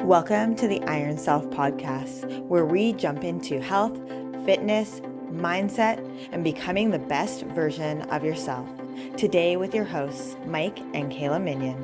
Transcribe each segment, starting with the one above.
Welcome to the Iron Self podcast, where we jump into health, fitness, mindset, and becoming the best version of yourself. Today with your hosts, Mike and Kaila Minion.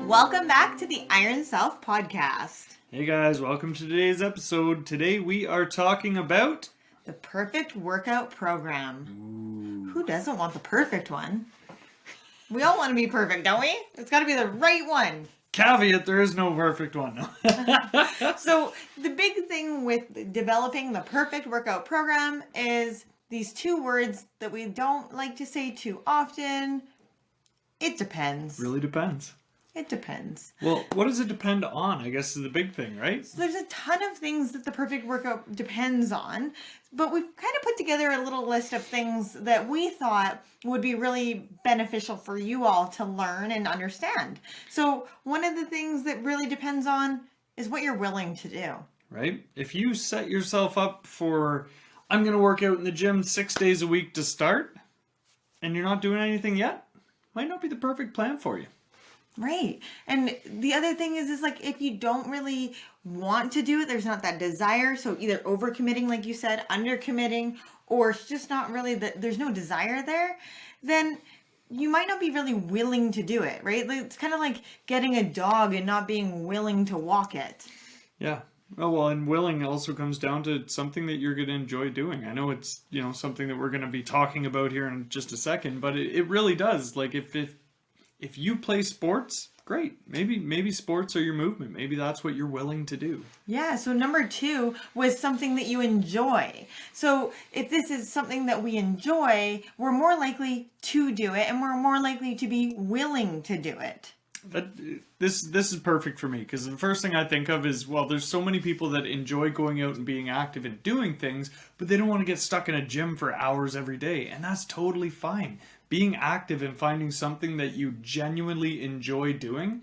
Welcome back to the Iron Self podcast. Hey guys, welcome to today's episode. Today we are talking about the perfect workout program. Who doesn't want the perfect one? We all want to be perfect, don't we? It's got to be the right one. Caveat, there is no perfect one. So the big thing with developing the perfect workout program is these two words that we don't like to say too often. It depends. Really depends. It depends. Well, what does it depend on? I guess is the big thing, right? So there's a ton of things that the perfect workout depends on, but we've kind of put together a little list of things that we thought would be really beneficial for you all to learn and understand. So one of the things that really depends on is what you're willing to do. Right? If you set yourself up for, I'm going to work out in the gym 6 days a week to start, and you're not doing anything yet, might not be the perfect plan for you. Right. And the other thing is like if you don't really want to do it, there's not that desire. So either overcommitting, like you said, undercommitting, or it's just not really there's no desire there, then you might not be really willing to do it, right? It's kind of like getting a dog and not being willing to walk it. Yeah. Oh, well, and willing also comes down to something that you're going to enjoy doing. I know it's, something that we're going to be talking about here in just a second, but it really does. Like if you play sports, great. Maybe sports are your movement. Maybe that's what you're willing to do. Yeah, so number 2 was something that you enjoy. So if this is something that we enjoy, we're more likely to do it and we're more likely to be willing to do it. This is perfect for me because the first thing I think of is, well, there's so many people that enjoy going out and being active and doing things, but they don't want to get stuck in a gym for hours every day, and that's totally fine. Being active and finding something that you genuinely enjoy doing,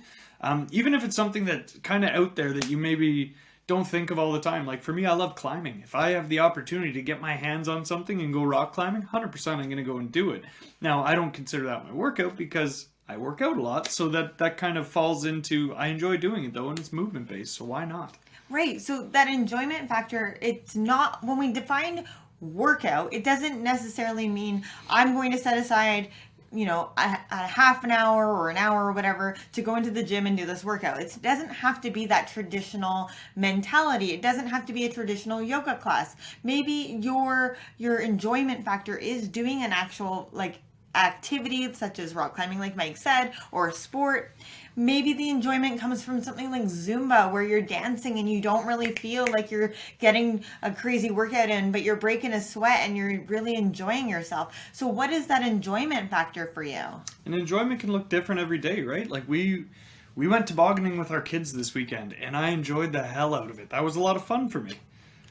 even if it's something that's kind of out there that you maybe don't think of all the time. Like for me, I love climbing. If I have the opportunity to get my hands on something and go rock climbing, 100% I'm going to go and do it. Now, I don't consider that my workout because I work out a lot, so that kind of falls into, I enjoy doing it though, and it's movement based, so why not? Right, so that enjoyment factor, it's not, when we define workout, it doesn't necessarily mean I'm going to set aside, a half an hour or an hour or whatever to go into the gym and do this workout. It doesn't have to be that traditional mentality. It doesn't have to be a traditional yoga class. Maybe your enjoyment factor is doing an actual activity such as rock climbing, like Mike said, or a sport. Maybe the enjoyment comes from something like Zumba, where you're dancing and you don't really feel like you're getting a crazy workout in, but you're breaking a sweat and you're really enjoying yourself. So what is that enjoyment factor for you? And enjoyment can look different every day, right? Like we went tobogganing with our kids this weekend and I enjoyed the hell out of it. That was a lot of fun for me.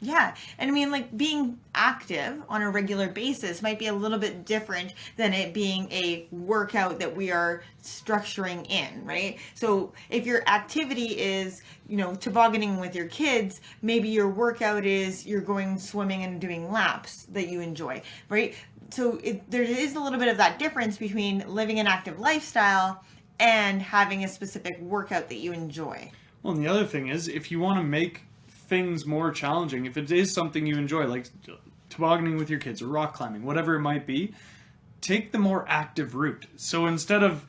Yeah. And I mean, being active on a regular basis might be a little bit different than it being a workout that we are structuring in, right? So if your activity is, tobogganing with your kids, maybe your workout is you're going swimming and doing laps that you enjoy, right? So there is a little bit of that difference between living an active lifestyle and having a specific workout that you enjoy. Well, and the other thing is, if you want to make things more challenging, if it is something you enjoy, like tobogganing with your kids or rock climbing, whatever it might be, take the more active route. So instead of,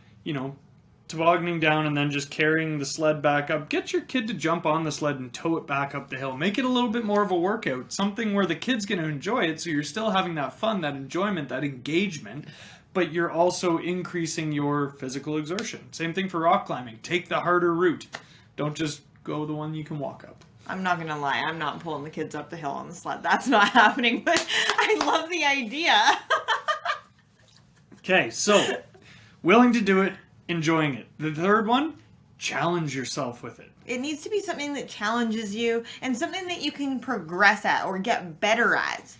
tobogganing down and then just carrying the sled back up, get your kid to jump on the sled and tow it back up the hill. Make it a little bit more of a workout, something where the kid's going to enjoy it, so you're still having that fun, that enjoyment, that engagement, but you're also increasing your physical exertion. Same thing for rock climbing. Take the harder route. Don't just go the one you can walk up. I'm not going to lie. I'm not pulling the kids up the hill on the sled. That's not happening, but I love the idea. Okay, so willing to do it, enjoying it. The third one, challenge yourself with it. It needs to be something that challenges you and something that you can progress at or get better at.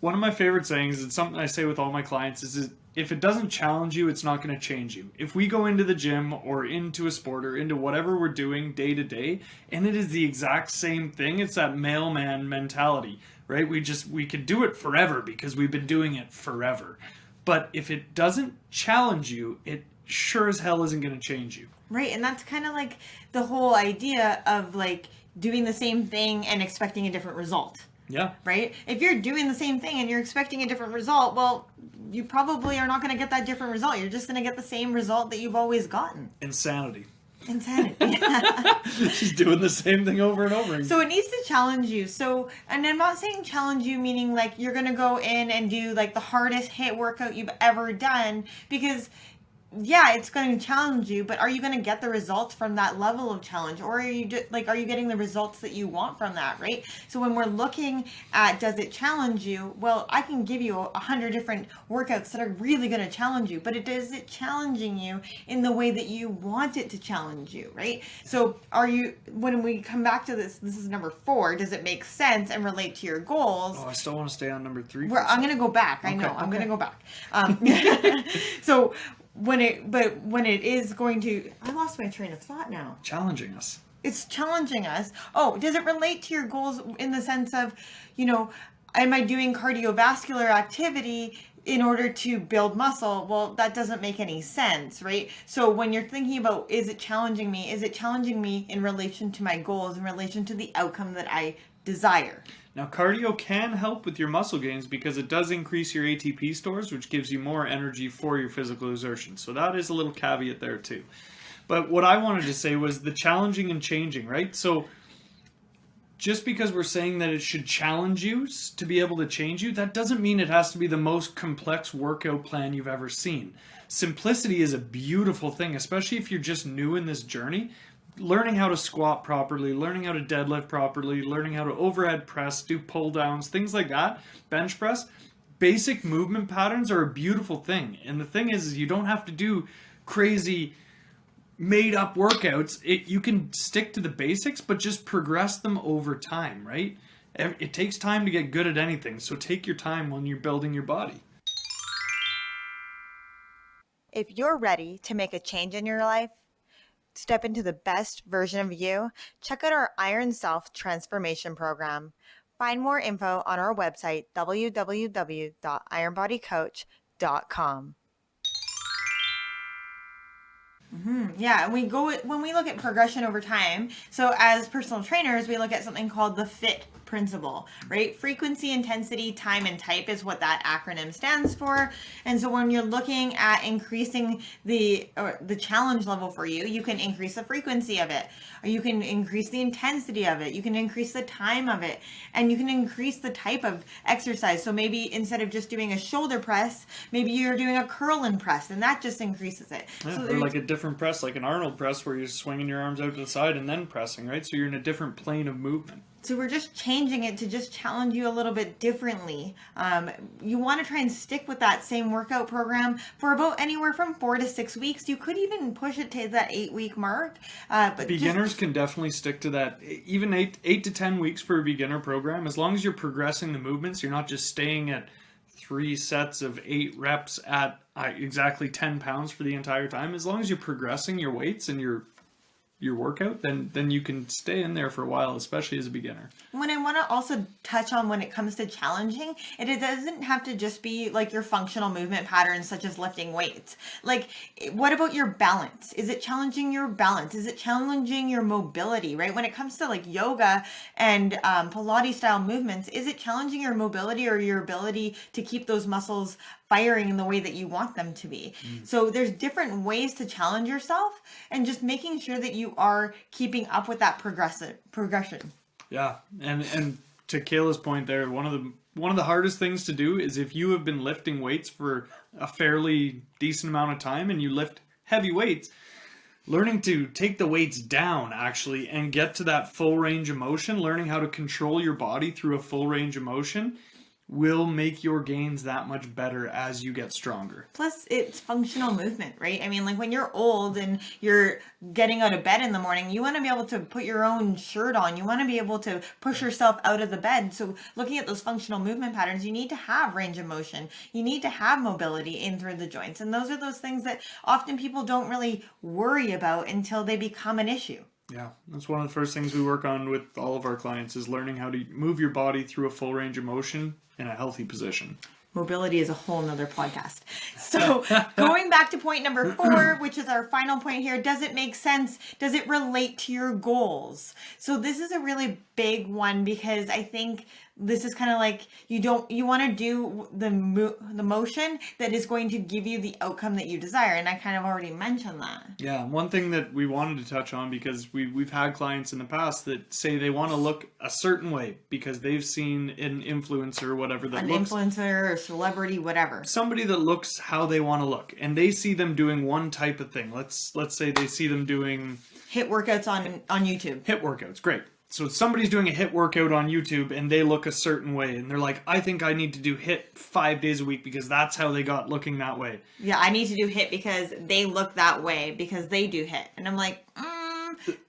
One of my favorite sayings, it's something I say with all my clients, is if it doesn't challenge you, it's not going to change you. If we go into the gym or into a sport or into whatever we're doing day to day, and it is the exact same thing, it's that mailman mentality, right? We could do it forever because we've been doing it forever. But if it doesn't challenge you, it sure as hell isn't going to change you. Right, and that's kind of like the whole idea of like doing the same thing and expecting a different result. Yeah. Right? If you're doing the same thing and you're expecting a different result, well, you probably are not going to get that different result. You're just going to get the same result that you've always gotten. Insanity. She's doing the same thing over and over again. So it needs to challenge you. So, and I'm not saying challenge you meaning like you're going to go in and do like the hardest HIIT workout you've ever done, because yeah, it's going to challenge you, but are you going to get the results from that level of challenge, or are you are you getting the results that you want from that, right? So when we're looking at does it challenge you, well, I can give you 100 different workouts that are really going to challenge you, but is it challenging you in the way that you want it to challenge you, right? So when we come back to this is number 4, does it make sense and relate to your goals? Oh, I still want to stay on number 3. I'm going to go back. I know. I'm going to go back. So when it is going to, I lost my train of thought now. Challenging us. It's challenging us. Oh, does it relate to your goals in the sense of, am I doing cardiovascular activity in order to build muscle? Well, that doesn't make any sense, right? So when you're thinking about, is it challenging me? Is it challenging me in relation to my goals, in relation to the outcome that I desire? Now, cardio can help with your muscle gains because it does increase your ATP stores, which gives you more energy for your physical exertion. So that is a little caveat there too. But what I wanted to say was the challenging and changing, right? So just because we're saying that it should challenge you to be able to change you, that doesn't mean it has to be the most complex workout plan you've ever seen. Simplicity is a beautiful thing, especially if you're just new in this journey. Learning how to squat properly, learning how to deadlift properly, learning how to overhead press, do pull downs, things like that, bench press. Basic movement patterns are a beautiful thing. And the thing is you don't have to do crazy made up workouts. You can stick to the basics, but just progress them over time, right? It takes time to get good at anything. So take your time when you're building your body. If you're ready to make a change in your life, step into the best version of you, check out our Iron Self Transformation Program. Find more info on our website, www.ironbodycoach.com. Yeah, and when we look at progression over time, so as personal trainers, we look at something called the FIT principle, right? Frequency, intensity, time, and type is what that acronym stands for. And so when you're looking at increasing the challenge level for you, you can increase the frequency of it, or you can increase the intensity of it, you can increase the time of it, and you can increase the type of exercise. So maybe instead of just doing a shoulder press, maybe you're doing a curl and press, and that just increases it. Yeah, so or like a different press, like an Arnold press where you're swinging your arms out to the side and then pressing, right? So you're in a different plane of movement. So we're just changing it to just challenge you a little bit differently. You want to try and stick with that same workout program for about anywhere from 4 to 6 weeks. You could even push it to that 8-week mark. But beginners can definitely stick to that. Even 8 to 10 weeks for a beginner program. As long as you're progressing the movements, you're not just staying at 3 sets of 8 reps at exactly 10 pounds for the entire time. As long as you're progressing your weights and your workout, then you can stay in there for a while, especially as a beginner. When I want to also touch on when it comes to challenging, it doesn't have to just be like your functional movement patterns such as lifting weights. Like, what about your balance? Is it challenging your balance? Is it challenging your mobility, right? When it comes to like yoga and Pilates style movements, is it challenging your mobility or your ability to keep those muscles firing in the way that you want them to be? So there's different ways to challenge yourself, and just making sure that you are keeping up with that progression. Yeah, and to Kayla's point there, one of the hardest things to do is if you have been lifting weights for a fairly decent amount of time and you lift heavy weights, learning to take the weights down actually and get to that full range of motion, learning how to control your body through a full range of motion will make your gains that much better as you get stronger. Plus, it's functional movement, right? I mean, like when you're old and you're getting out of bed in the morning, you want to be able to put your own shirt on. You want to be able to push yourself out of the bed. So looking at those functional movement patterns, you need to have range of motion. You need to have mobility in through the joints. And those are those things that often people don't really worry about until they become an issue. Yeah, that's one of the first things we work on with all of our clients is learning how to move your body through a full range of motion in a healthy position. Mobility is a whole nother podcast. So going back to point number 4, which is our final point here, does it make sense? Does it relate to your goals? So this is a really big one, because I think this is kind of like you want to do the motion that is going to give you the outcome that you desire. And I kind of already mentioned that. Yeah, one thing that we wanted to touch on, because we've had clients in the past that say they want to look a certain way because they've seen an influencer or whatever that looks... influencer or celebrity, whatever. Somebody that looks how they want to look, and they see them doing one type of thing. Let's say they see them doing... HIIT workouts on YouTube. HIIT workouts, great. So somebody's doing a HIIT workout on YouTube and they look a certain way, and they're like, I think I need to do HIIT 5 days a week because that's how they got looking that way. Yeah, I need to do HIIT because they look that way because they do HIIT. And I'm like,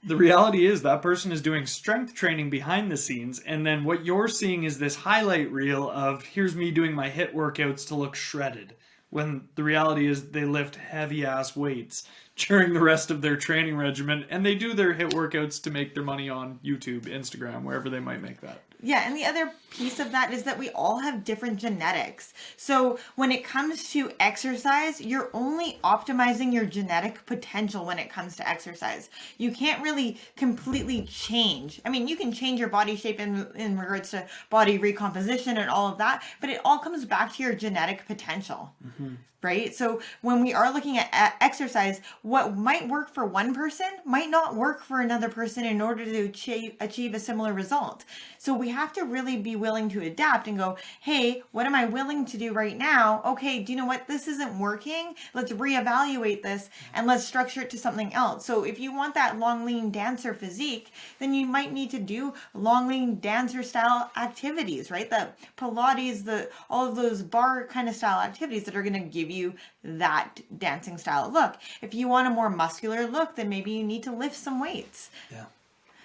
The reality is that person is doing strength training behind the scenes, and then what you're seeing is this highlight reel of, here's me doing my HIIT workouts to look shredded. When the reality is they lift heavy ass weights during the rest of their training regimen, and they do their HIIT workouts to make their money on YouTube, Instagram, wherever they might make that. Yeah, and the other piece of that is that we all have different genetics. So when it comes to exercise, you're only optimizing your genetic potential when it comes to exercise. You can't really completely change. I mean, you can change your body shape in regards to body recomposition and all of that, but it all comes back to your genetic potential. Mm-hmm. Right? So when we are looking at exercise, what might work for one person might not work for another person in order to achieve a similar result. So we have to really be willing to adapt and go, hey, what am I willing to do right now? Okay, do you know what? This isn't working. Let's reevaluate this and let's structure it to something else. So if you want that long, lean dancer physique, then you might need to do long, lean dancer style activities, right? The Pilates, all of those bar kind of style activities that are going to give you that dancing style look. If you want a more muscular look, then maybe you need to lift some weights. Yeah.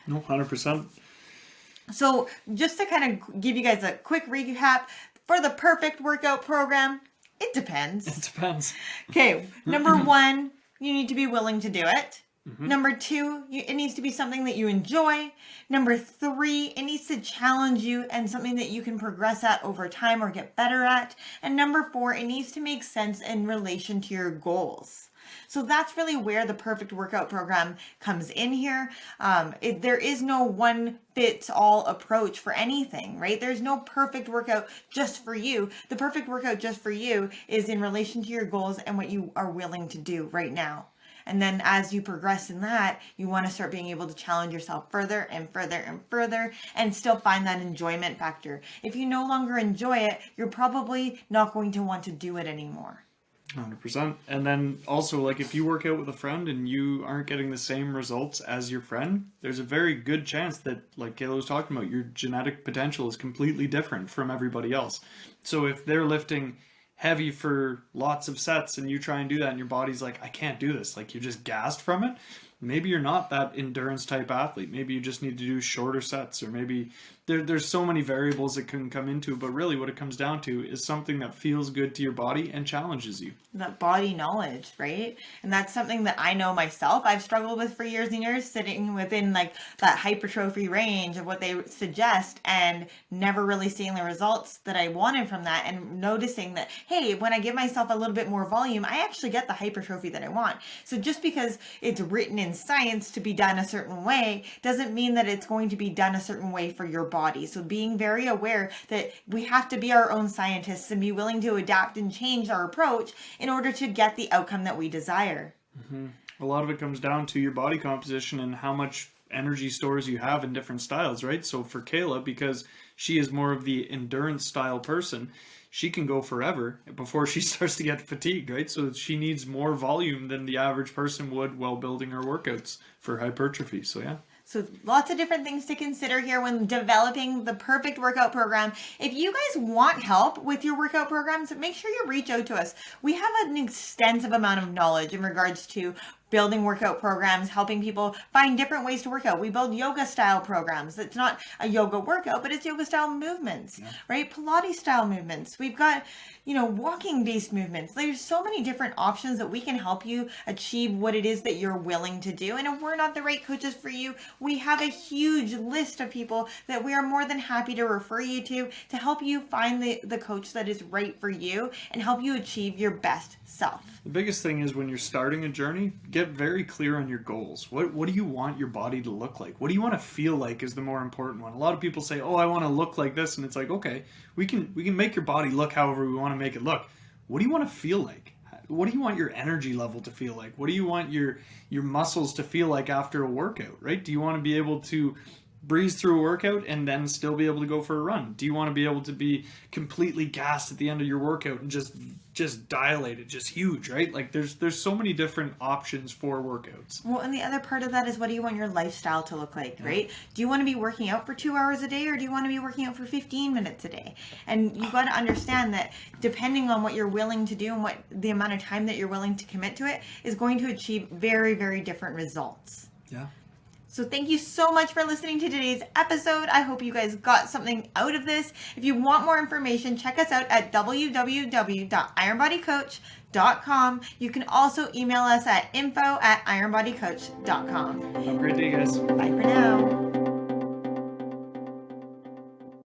No, 100%. So just to kind of give you guys a quick recap, for the perfect workout program, it depends. It depends. Okay, number 1, you need to be willing to do it. Mm-hmm. Number 2, it needs to be something that you enjoy. Number 3, it needs to challenge you and something that you can progress at over time or get better at. And number 4, it needs to make sense in relation to your goals. So that's really where the perfect workout program comes in here. There is no one fits all approach for anything, right? There's no perfect workout just for you. The perfect workout just for you is in relation to your goals and what you are willing to do right now. And then as you progress in that, you want to start being able to challenge yourself further and further and further and still find that enjoyment factor. If you no longer enjoy it, you're probably not going to want to do it anymore. 100%. And then also, like, if you work out with a friend and you aren't getting the same results as your friend, there's a very good chance that, like Kaila was talking about, your genetic potential is completely different from everybody else. So if they're lifting heavy for lots of sets and you try and do that and your body's like, I can't do this, like you're just gassed from it, maybe you're not that endurance type athlete. Maybe you just need to do shorter sets, or maybe there's so many variables that can come into it, but really what it comes down to is something that feels good to your body and challenges you. That body knowledge, right? And that's something that I know myself I've struggled with for years and years, sitting within like that hypertrophy range of what they suggest and never really seeing the results that I wanted from that, and noticing that, hey, when I give myself a little bit more volume, I actually get the hypertrophy that I want. So just because it's written in science to be done a certain way doesn't mean that it's going to be done a certain way for your body. So being very aware that we have to be our own scientists and be willing to adapt and change our approach in order to get the outcome that we desire. Mm-hmm. A lot of it comes down to your body composition and how much energy stores you have in different styles, right? So for Kaila, because she is more of the endurance style person, she can go forever before she starts to get fatigued, right? So she needs more volume than the average person would while building her workouts for hypertrophy. So yeah. So lots of different things to consider here when developing the perfect workout program. If you guys want help with your workout programs, make sure you reach out to us. We have an extensive amount of knowledge in regards to building workout programs, helping people find different ways to work out. We build yoga style programs. It's not a yoga workout, but it's yoga style movements, right? Pilates style movements. We've got, walking based movements. There's so many different options that we can help you achieve what it is that you're willing to do. And if we're not the right coaches for you, we have a huge list of people that we are more than happy to refer you to help you find the coach that is right for you and help you achieve your best self. The biggest thing is when you're starting a journey, get very clear on your goals. What do you want your body to look like? What do you want to feel like is the more important one. A lot of people say, oh, I want to look like this. And it's like, okay, we can make your body look however we want to make it look. What do you want to feel like? What do you want your energy level to feel like? What do you want your muscles to feel like after a workout, right? Do you want to be able to breeze through a workout and then still be able to go for a run? Do you want to be able to be completely gassed at the end of your workout and just dilated, just huge, right? Like there's so many different options for workouts. Well, and the other part of that is, what do you want your lifestyle to look like, right? Do you want to be working out for 2 hours a day, or do you want to be working out for 15 minutes a day? And you got to understand that depending on what you're willing to do and what the amount of time that you're willing to commit to it is going to achieve very, very different results. Yeah. So thank you so much for listening to today's episode. I hope you guys got something out of this. If you want more information, check us out at www.ironbodycoach.com. You can also email us at info@ironbodycoach.com. Have a great day, guys. Bye for now.